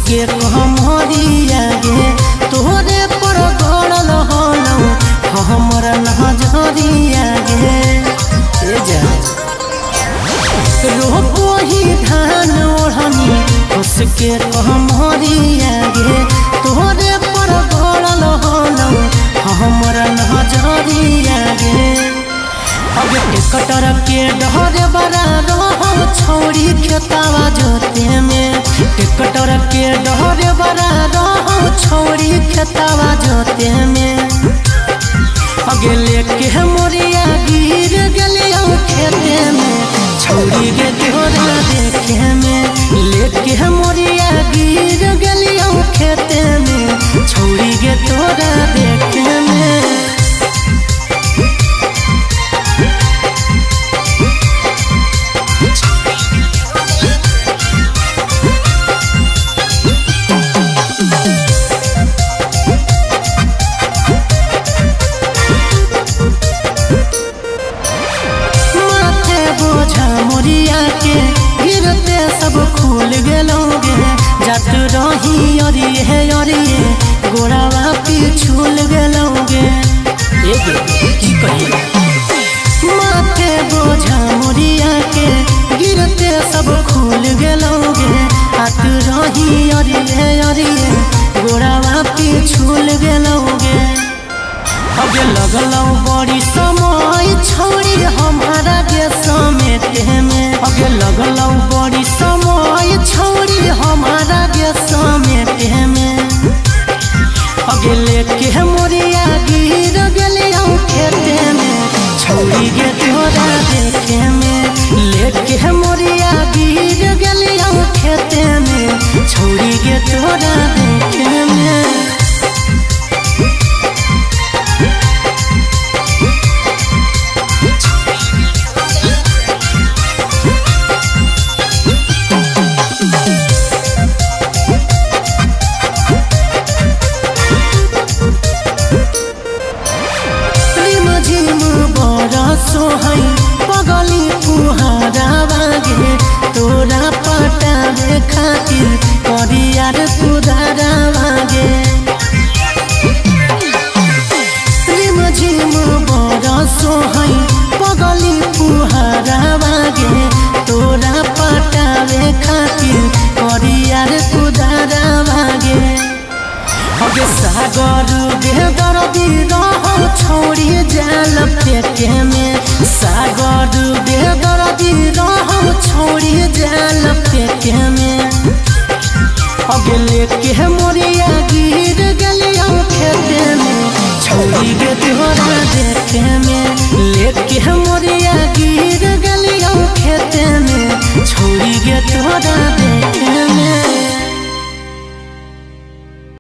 के कमरिया गे तोहरे पर गड़ल हलौ हमर नजरिया गे रोको ही धान ओढ़नी खुश के कमरिया गे तोहरे पर गड़ल हलौ हमर नजरिया गे अब टेक्टर के डहर बड़ा रहो छोड़ी खेतावा जोते में टेक्टर के डहर बड़ा रहो छोड़ी खेतावा जोते में अगे लेके मोरिया गिर गलिया खेते में छोड़ी के तोरा देखे में लेके मोरिया गिर गलिया खेते में छोड़ी के तोरा देखे में मोरिया के गिरते सब खुल गलोगे जात रही अरिये गोरावा पिछुल गलोगे माथे बोझा मोरिया के गिरते सब खुल गलोगे हाथ रही अरिये गोरावा पिछुल गलोगे अब लगलौ बड़ी समय छोड़ी हमारा के समेटे में अब लगलौ बड़ी समय छोड़ी हमारा के समेटे में अब लेके मोरिया गिर गलिया खेते में छोड़ी के तोरा देखे में लेके मोरिया गिर गलिया खेते में छोड़ी के तोरा देखे में सोहई पगली फुहारा बागे तोरा पटावे खातिर करियार कुदारा बागे रिम झिम बड़ा सोहई पगली फुहारा बागे तोरा पटावे खातिर करियार कुदारा बागे अगे सागर बेदर्दी रहो छोड़ी जाल फेंके में सागर बेदर्दी रहो छोड़ी जाल फेंके में अगे लेके मोरिया गिर गलिया खेते में छोड़ी के तोरा देखे में लेके मोरिया गिर गलिया खेते में छोड़ी के तोरा